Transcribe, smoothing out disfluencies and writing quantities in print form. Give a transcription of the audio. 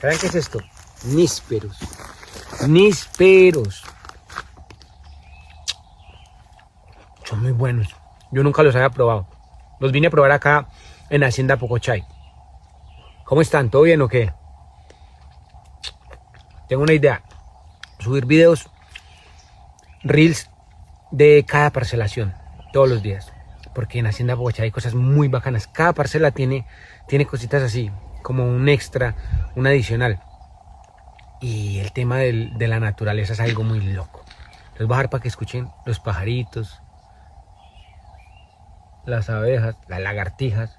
¿Saben qué es esto? Nísperos. Nísperos. Son muy buenos. Yo nunca los había probado. Los vine a probar acá en Hacienda Pocochay. ¿Cómo están? ¿Todo bien o qué? Tengo una idea. Subir videos, reels de cada parcelación, todos los días. Porque en Hacienda Pocochay hay cosas muy bacanas. Cada parcela tiene cositas así, como un extra, un adicional. Y el tema de la naturaleza es algo muy loco. Les voy a dejar para que escuchen los pajaritos, las abejas, las lagartijas.